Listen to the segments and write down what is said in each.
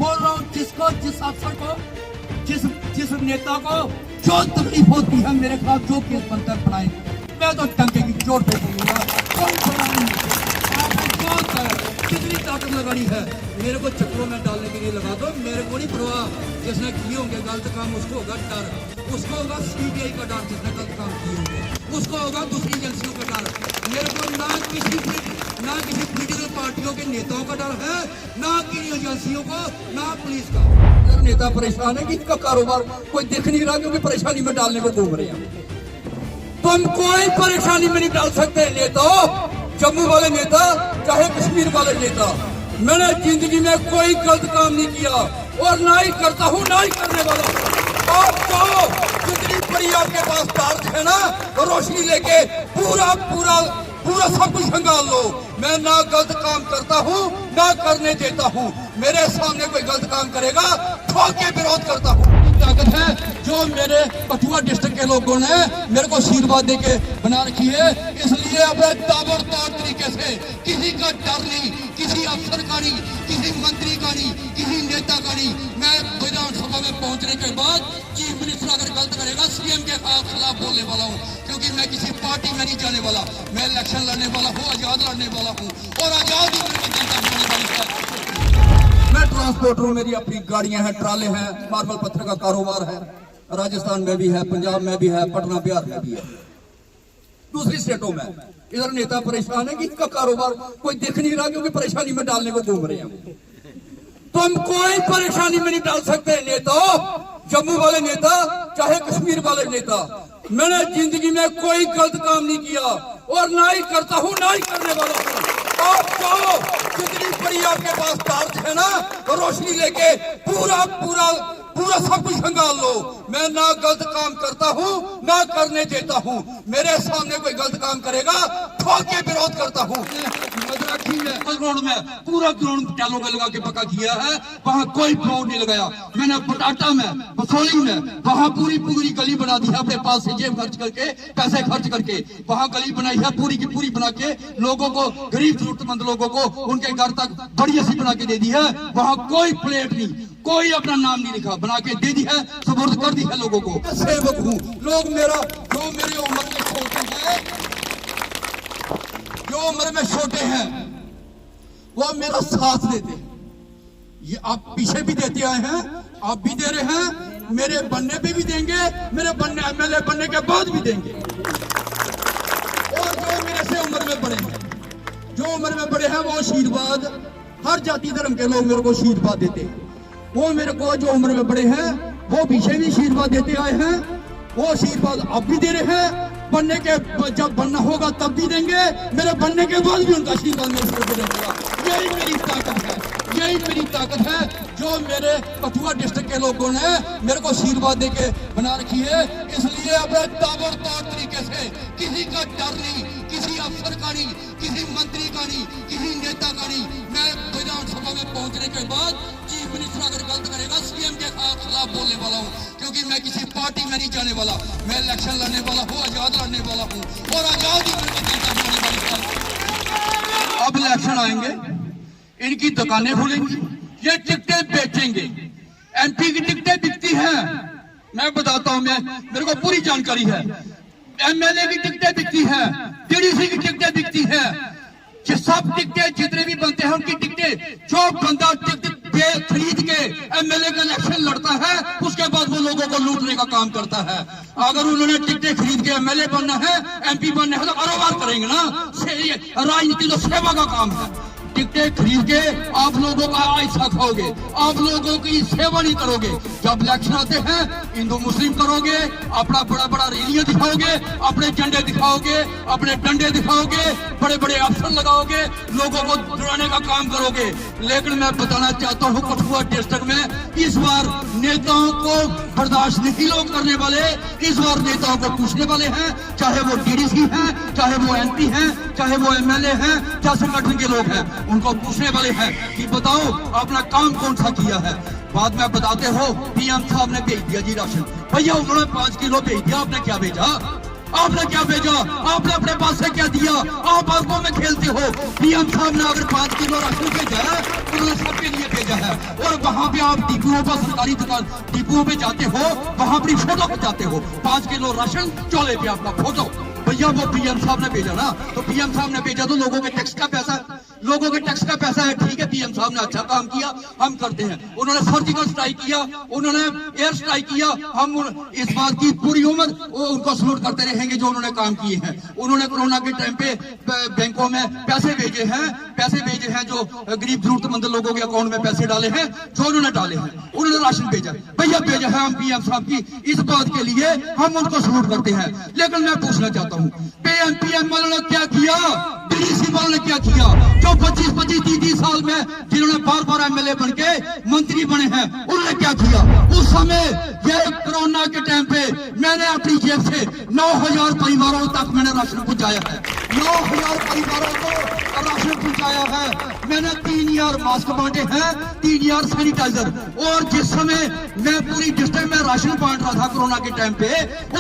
बोल रहा हूँ जिसको, जिस अफसर को, जिस नेता को जो तकलीफ होती है मेरे खिलाफ जो केस बनकर बनाए, मैं तो टंके की चोट पे दूंगा। कोई परवाह नहीं, आपने कितनी ताकत लगानी है मेरे को चक्रों में डालने के लिए लगा दो, मेरे को नहीं परवाह। जिसने किए होंगे गलत काम उसको होगा डर, उसको होगा सीबीआई का डर, जिसने गलत काम किए होंगे उसको होगा दूसरी एजेंसियों का डर। मेरे को ना किसी पॉलिटिकल पार्टियों के नेताओं का डर है, ना किसी एजेंसियों को, ना पुलिस का। अगर नेता परेशान है कि इनका कारोबार कोई देख नहीं रहा क्योंकि परेशानी में डालने को घूम रहे हैं, तुम कोई परेशानी में नहीं डाल सकते। नेता, जम्मू वाले नेता चाहे कश्मीर वाले नेता, मैंने जिंदगी में कोई गलत काम नहीं किया और ना ही करता हूँ, ना ही करने वाला हूँ। आप तो जितनी बड़ी आपके पास टार्च है ना, रोशनी लेके पूरा सब कुछ हंगाल लो। मैं ना गलत काम करता हूँ ना करने देता हूँ। मेरे सामने कोई गलत काम करेगा ठोक के विरोध करता हूँ। ताकत है जो मेरे कठुआ डिस्ट्रिक्ट के लोगों ने मेरे को आशीर्वाद दे के बना रखी है, इसलिए अपने ताबड़तोड़ तरीके से किसी का डर नहीं, किसी अफसर का नहीं, किसी मंत्री का नहीं, किसी नेता का नहीं। मैं विधानसभा में पहुंचने के बाद चीफ मिनिस्टर अगर गलत करेगा सीएम के खिलाफ बोलने वाला हूँ, क्योंकि मैं किसी पार्टी में नहीं जाने वाला। मैं इलेक्शन लड़ने वाला हूँ, आजाद लड़ने वाला हूँ और आजाद ही मेरे को जनता होने वाली है। मैं ट्रांसपोर्टर हूँ, मेरी अपनी गाड़ियां हैं, ट्राले हैं, मार्बल पत्थर का कारोबार है, राजस्थान में भी है, पंजाब में भी है, पटना बिहार में भी है, दूसरी स्टेटों में। इधर नेता परेशान है कि इनका कारोबार कोई देख नहीं रहा क्योंकि परेशानी में डालने को घूम रहे हैं। तुम कोई परेशानी में नहीं डाल सकते। नेता, जम्मू वाले नेता चाहे कश्मीर वाले नेता, मैंने जिंदगी में कोई गलत काम नहीं किया और ना ही करता हूँ, ना ही करने वाला हूँ। आप तो जितनी बड़ी आपके पास टार्च है ना, रोशनी लेके पूरा सब कुछ हंगाल लो। मैं ना गलत काम करता हूँ ना करने देता हूँ। मेरे सामने कोई गलत काम करेगा ठोक के विरोध करता हूँ। ग्राउंड में पूरा ग्राउंड टालों का लगा के पक्का किया है, वहाँ कोई फ्लोर नहीं लगाया। मैंने पटाटा में, बसोली में, वहाँ पूरी गली बना दी है अपने पास से जेब खर्च करके, पैसे खर्च करके वहाँ गली बनाई है, पूरी की पूरी बना के लोगों को, गरीब जरूरतमंद लोगों को उनके घर तक बढ़िया सी बना के दे दी है। वहाँ कोई प्लेट नहीं, कोई अपना नाम नहीं लिखा, बना के दे दी है, सुपुर्द कर दी है लोगों को। सेवक हूँ, लोग जो मेरी उम्र में छोटे हैं, जो उम्र में छोटे हैं वो मेरा साथ देते हैं। ये आप पीछे भी देते आए हैं, आप भी दे रहे हैं, मेरे बनने पे भी देंगे, मेरे बनने एमएलए बनने के बाद भी देंगे। और जो मेरे से उम्र में बड़े हैं, जो उम्र में बड़े हैं, वो आशीर्वाद, हर जाति धर्म के लोग मेरे को आशीर्वाद देते हैं। वो मेरे को जो उम्र में बड़े हैं वो पीछे भी आशीर्वाद देते आए हैं, वो आशीर्वाद अब भी दे रहे हैं, बनने के जब बनना होगा तब भी देंगे, मेरे बनने के बाद भी उनका आशीर्वाद मेरे को देगा। यही मेरी ताकत है, यही मेरी ताकत है जो मेरे कठुआ डिस्ट्रिक्ट के लोगों ने मेरे को आशीर्वाद दे के बना रखी है। इसलिए अपने ताबड़तोड़ तरीके से किसी का डर नहीं, किसी अफसर का नहीं, किसी मंत्री का नहीं, किसी नेता का नहीं। मैं विधानसभा में पहुंचने के बाद चीफ मिनिस्टर अगर गलत करेगा सीएम के खिलाफ बोलने वाला हूँ, क्योंकि मैं किसी पार्टी में नहीं जाने वाला। मैं इलेक्शन लड़ने वाला हूँ, आजाद लड़ने वाला हूँ और आजाद ही मेरे को जनता होने वाली है। अब इलेक्शन आएंगे, इनकी दुकानें खुलेंगी, ये टिकटें बेचेंगे। एमपी की टिकटें बिकती हैं, मैं बताता हूं, मेरे को पूरी जानकारी है। एमएलए की टिकटें बिकती हैं, डीडीसी की टिकटें बिकती हैं, सब टिकटें जितने भी बनते हैं उनकी टिकटें, जो बंदा टिकट खरीद के एमएलए का इलेक्शन लड़ता है उसके बाद वो लोगों को लूटने का काम करता है। अगर उन्होंने टिकटें खरीद के एमएलए बनना है, एमपी बनना है तो कारोबार करेंगे ना। राजनीति तो सेवा का काम है। टिकटें खरीद के आप लोगों का ऐसा खाओगे, आप लोगों की सेवा नहीं करोगे। जब इलेक्शन आते हैं हिंदू मुस्लिम करोगे, अपना बड़ा रैलियां दिखाओगे, अपने झंडे दिखाओगे, अपने डंडे दिखाओगे, बड़े अफसर लगाओगे, लोगों को डराने का काम करोगे। लेकिन मैं बताना चाहता हूँ कठुआ डिस्ट्रिक्ट में इस बार नेताओं को बर्दाश्त नहीं लोग करने वाले। इस बार नेताओं को पूछने वाले हैं, चाहे वो डीडीसी हैं, चाहे वो एमपी हैं, चाहे वो एमएलए हैं, चाहे संगठन के लोग हैं, उनको पूछने वाले हैं कि बताओ अपना काम कौन सा किया है। बाद में बताते हो पीएम साहब ने भेज दिया जी राशन। भैया उन्होंने 5 किलो भेज दिया, आपने क्या भेजा? आपने क्या भेजा? आपने अपने पास से क्या दिया? आप आंखों में खेलते हो। पीएम साहब ने अगर 5 किलो राशन भेजा है, उन्होंने सबके लिए भेजा है। और वहां पे आप डिपुओं पर, सरकारी दुकान डिपुओं पे जाते हो, वहां अपनी फोटो खिंचाते हो, 5 किलो राशन चोले पे आपका फोटो। भैया वो पीएम साहब ने भेजा ना, तो पीएम साहब ने भेजा तो लोगों के टैक्स का पैसा, लोगों के टैक्स का पैसा है। ठीक है, पीएम साहब ने अच्छा काम किया, हम करते हैं। उन्होंने सर्जिकल स्ट्राइक किया, उन्होंने एयर स्ट्राइक किया, हम इस बात की पूरी उम्र उनको सलूट करते रहेंगे जो उन्होंने काम किए हैं। उन्होंने कोरोना के टाइम पे बैंकों में पैसे भेजे हैं जो गरीब जरूरतमंद लोगों के अकाउंट में पैसे डाले हैं, जो उन्होंने डाले हैं। उन्होंने राशन भेजा, भैया भेजा है हम पीएम साहब की इस बात के लिए हम उनको सलूट करते हैं। लेकिन मैं पूछना चाहता हूँ, पीएम वालों ने क्या किया? डीसी वालों ने क्या किया? जो 25-30 साल में जिन्होंने बार एमएलए बन के मंत्री बने हैं, उन्होंने क्या किया? उस समय ये कोरोना के टाइम पे मैंने अपनी जेब से 9000 परिवारों तक मैंने राशन पहुंचाया है। 9000 परिवारों को राशन पहुंचाया है। मैंने 3000 मास्क बांटे हैं, 3000 सैनिटाइजर। और जिस समय मैं पूरी डिस्ट्रिक्ट में राशन बांट रहा था कोरोना के टाइम पे,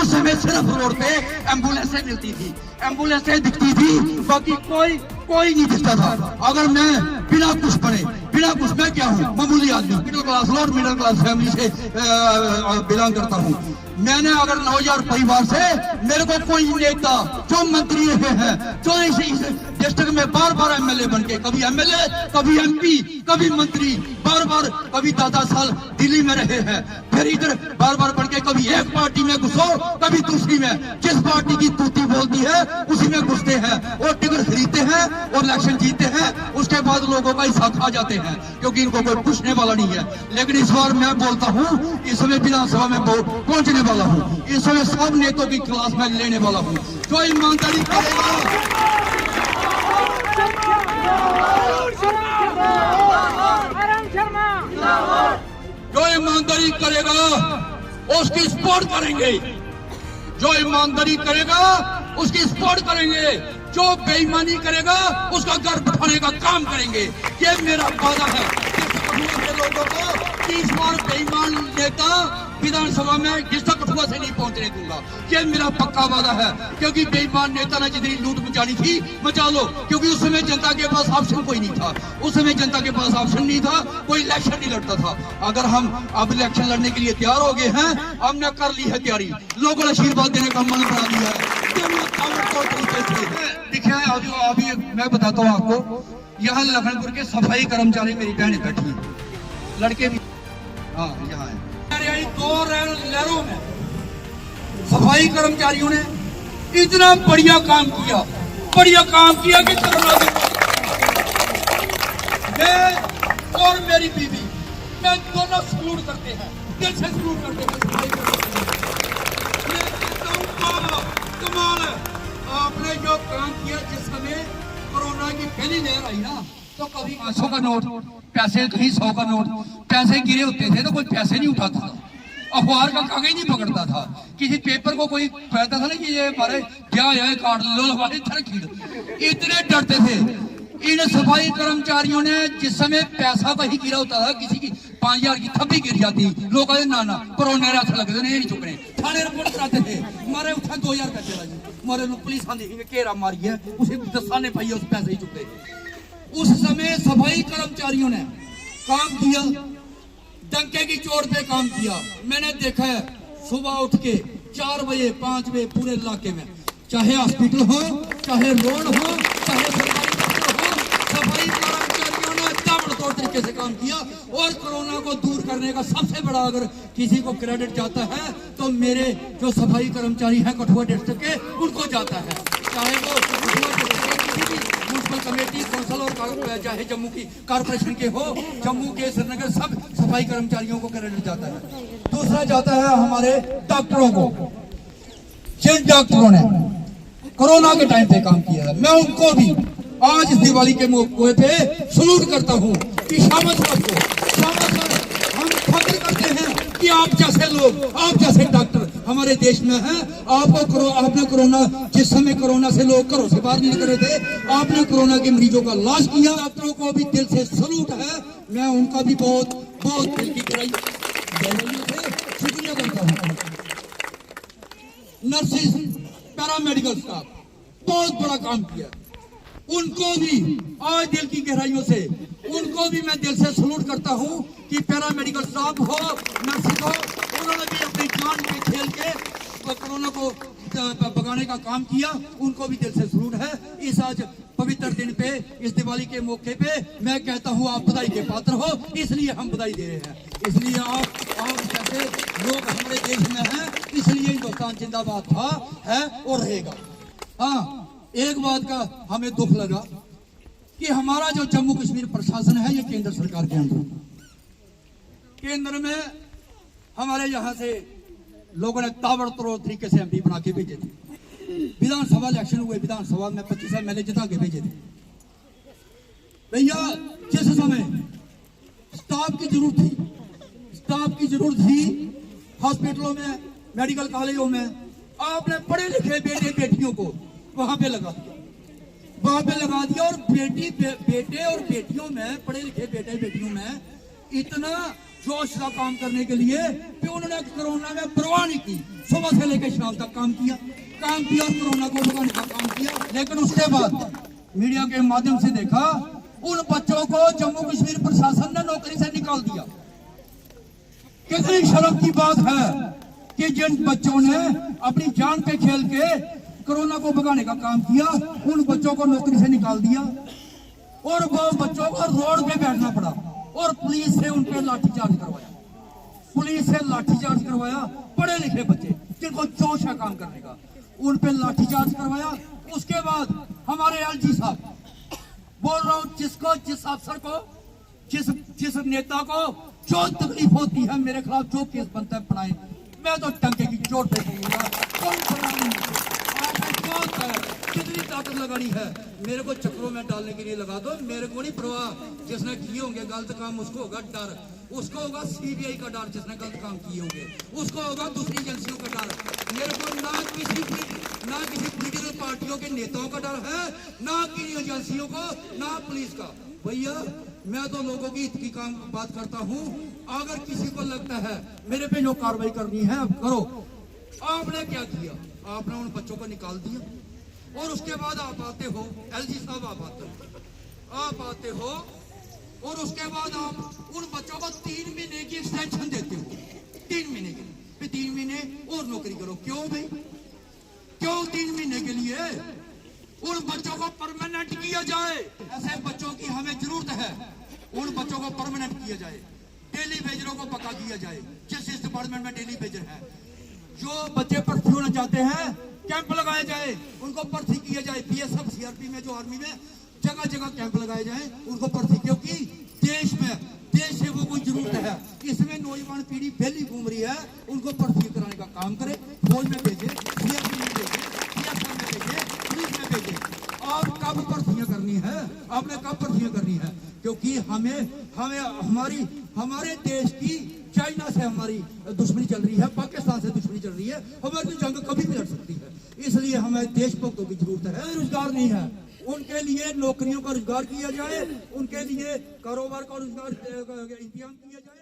उस समय सिर्फ रोड पे एम्बुलेंसें मिलती थी, एम्बुलेंसें दिखती थी, बाकी कोई नहीं दिखता था। अगर मैं बिना कुछ पढ़े, बिना कुछ, मैं क्या हूँ, मामूली आदमी, middle class, lower middle class family से बिलोंग करता हूँ। मैंने अगर 9000 परिवार से, मेरे को कोई नेता जो मंत्री रहे हैं, जो इस डिस्ट्रिक्ट में बार एमएलए बन के, कभी एमएलए, कभी एमपी, कभी मंत्री, बार कभी 10 साल दिल्ली में रहे हैं, फिर इधर बार बढ़ के कभी एक पार्टी में घुसो, कभी दूसरी में, जिस पार्टी की तूती बोलती है उसी में घुसते हैं और टिकट खरीदते हैं और इलेक्शन जीतते हैं। उसके बाद लोगों का हिस्सा खा जाते हैं, क्योंकि इनको कोई पूछने वाला नहीं है। लेकिन इस बार मैं बोलता हूँ, इस समय विधानसभा में पहुंचने वाला हूँ, इस समय सब नेताओं की क्लास में लेने वाला हूँ। जो ईमानदारी करेगा, जो ईमानदारी करेगा उसकी सपोर्ट करेंगे, जो ईमानदारी करेगा उसकी सपोर्ट करेंगे, जो बेईमानी करेगा उसका घर बिठाने का काम करेंगे। ये मेरा वादा है के लोगों को 30 बार बेईमान नेता विधानसभा में डिस्ट्रिक्ट कठुआ से नहीं पहुंचने दूंगा। ये मेरा पक्का वादा है, क्योंकि बेईमान नेता ने जितनी लूट मचानी थी मचा लो, क्योंकि उस समय जनता के पास ऑप्शन कोई नहीं था, उस समय जनता के पास ऑप्शन नहीं था, कोई इलेक्शन नहीं लड़ता था। अगर हम अब इलेक्शन लड़ने के लिए तैयार हो गए हैं, हमने कर ली है तैयारी, लोगों ने आशीर्वाद देने का मन बना लिया है। देखिए अभी मैं बताता हूँ आपको, यहाँ लखनपुर के सफाई कर्मचारी मेरी बहन बैठी है, लड़के भी हाँ यहाँ है। 2 लहरों में सफाई कर्मचारियों ने इतना बढ़िया काम किया कि मैं और मेरी बीवी, मैं दोनों सलूट करते हैं, दिल से सलूट करते हैं। कमाल है आपने जो काम किया। जिस समय कोरोना की पहली लहर आई ना, तो कभी 500 का नोट, पैसे कहीं 100 का नोट, पैसे गिरे होते थे तो कोई पैसे नहीं उठाता था, अखबार का कागज नहीं पकड़ता था, किसी पेपर को कोई कहता था ना कि ये हमारे क्या है काट लो, हमारे तरह इतने डरते थे। इन सफाई कर्मचारियों ने जिस समय पैसा कहीं गिरा होता था, किसी की 5000 की थप्पी गिर जाती, लोग कहते ना कोरोना अच्छा लगते नहीं चुकने, थाने रिपोर्ट कराते थे, मारे उठा 2000 का चला जी, मारे पुलिस आंधी घेरा मारी है, उसे दसाने पाई उस पैसे ही चुके। उस समय सफाई कर्मचारियों ने काम किया, डंके की चोट पे काम किया। मैंने देखा है सुबह उठ के 4 बजे 5 बजे पूरे इलाके में, चाहे हॉस्पिटल हो, चाहे रोड हो, चाहे सरकारी दफ्तर हो, सफाई कर्मचारियों ने ताबड़तोड़ तरीके से काम किया। और कोरोना को दूर करने का सबसे बड़ा अगर किसी को क्रेडिट जाता है तो मेरे जो सफाई कर्मचारी हैं कठुआ डिस्ट्रिक्ट के, उनको जाता है। चाहे वो म्यूनसिपल कमेटी, कौंसिल और चाहे जम्मू की कारपोरेशन के हो, जम्मू के, श्रीनगर, सब सफाई कर्मचारियों को क्रेडिट जाता है। दूसरा जाता है हमारे डॉक्टरों को, जिन डॉक्टरों ने कोरोना के टाइम पे काम किया है, मैं उनको भी आज इस दिवाली के मौके पे सलूट करता हूँ कि शाबाश आपको, शाबाश। हम फख्र करते हैं कि आप जैसे लोग, आप जैसे डॉक्टर हमारे देश में हैं। आपने कोरोना, जिस समय कोरोना से लोग घरों से बाहर नहीं निकल रहे थे, आपने कोरोना के मरीजों का इलाज किया। डॉक्टरों को भी दिल से सलूट है, मैं उनका भी बहुत बहुत दिल की गहराइयों से शुक्रिया करता हूँ। नर्सेज पैरामेडिकल स्टाफ बहुत बड़ा काम किया। उनको भी आज दिल की गहराइयों से उनको भी मैं दिल से सलूट करता हूं कि पैरामेडिकल स्टाफ हो, नर्सिंग हो, उन्होंने भी अपनी जान पे खेल के कोरोना को भगाने का काम किया। उनको भी दिल से सलूट है। इस आज पवित्र दिन पे, इस दिवाली के मौके पे मैं कहता हूँ आप बधाई के पात्र हो, इसलिए हम बधाई दे रहे हैं। इसलिए आप जैसे लोग हमारे देश में हैं, इसलिए हिंदुस्तान जिंदाबाद था, है और रहेगा। हाँ, एक बात का हमें दुख लगा कि हमारा जो जम्मू कश्मीर प्रशासन है ये केंद्र सरकार के अंदर, केंद्र में हमारे यहाँ से लोगों ने ताबड़तोड़ तरीके से एमपी बना के भेजे थे। विधानसभा इलेक्शन हुए, विधानसभा में 25 एमएलए जिता के भेजे थे। भैया जिस समय स्टाफ की जरूरत थी हॉस्पिटलों में, मेडिकल कॉलेजों में, आपने पढ़े लिखे बेटे बेटियों को वहां पे लगा दिया और बेटे और बेटियों में, पढ़े लिखे बेटे बेटियों में इतना जोश का काम करने के लिए कि उन्होंने कोरोना में परवाह नहीं की, सुबह से लेकर शाम तक काम किया और कोरोना को भगाने का काम किया। लेकिन उसके बाद मीडिया के माध्यम से देखा उन बच्चों को जम्मू कश्मीर प्रशासन ने नौकरी से निकाल दिया। कितनी शर्म की बात है कि जिन बच्चों ने अपनी जान पे खेल के कोरोना को भगाने का काम किया, उन बच्चों को नौकरी से निकाल दिया और वो बच्चों को रोड पे बैठना पड़ा और पुलिस से उन पे लाठीचार्ज करवाया। पढ़े लिखे बच्चे जिनको जोश है काम करने का, उन पे लाठीचार्ज करवाया। उसके बाद हमारे एलजी साहब, बोल रहा हूं, जिस अफसर को, जिस नेता को जो तकलीफ होती है, मेरे खिलाफ जो केस बनता है बनाए, मैं तो टंके की चोट पे कहूंगा। कितनी ताकत लगानी है, मेरे को चक्रों में डालने के लिए लगा दो, मेरे को नहीं परवाह। जिसने किए होंगे गलत काम उसको होगा डर, उसको होगा सीबीआई का डर, जिसने गलत काम किए होंगे उसको होगा दूसरी एजेंसियों का डर। मेरे को ना किसी पॉलिटिकल पार्टियों के नेताओं का डर है, ना किसी एजेंसियों को, ना पुलिस का। भैया मैं तो लोगों की हित की काम बात करता हूँ। अगर किसी को लगता है मेरे पे जो कार्रवाई करनी है अब करो। आपने क्या किया, आपने उन बच्चों को निकाल दिया और उसके बाद आप आते हो, एलजी साहब आप आते हो और उसके बाद आप उन बच्चों को 3 महीने की एक्सटेंशन देते हो। 3 महीने के लिए, 3 महीने और नौकरी करो। क्यों भाई, क्यों 3 महीने के लिए? उन बच्चों को परमानेंट किया जाए। ऐसे बच्चों की हमें जरूरत है, उन बच्चों को परमानेंट किया जाए। डेली वेजरों को पक्का किया जाए। जिस डिपार्टमेंट में डेली वेजर है, जो बच्चे भर्ती होना चाहते हैं कैंप लगाए जाए, उनको भर्ती किया जाए। बीएसएफ सीआरपी में, जो आर्मी में, जगह जगह कैंप लगाए जाए, उनको भर्ती, क्योंकि देश से वो कोई जरूरत है। इसमें नौजवान पीढ़ी पहली घूम रही है, उनको भर्ती कराने का काम करे। फौज में भेजे, सीआरपी में भेजे, बीएसएफ में भेजे, पुलिस में भेजे। और कब भर्तियां करनी है, आपने कब भर्तियां करनी है? क्योंकि हमें हमारे देश की चाइना से हमारी दुश्मनी चल रही है, पाकिस्तान से दुश्मनी चल रही है। हमारी जंग कभी भी लड़ सकती है, इसलिए हमें देशभक्तों की जरूरत है। रोजगार नहीं है, उनके लिए नौकरियों का रोजगार किया जाए, उनके लिए कारोबार का रोजगार इंतजाम किया जाए।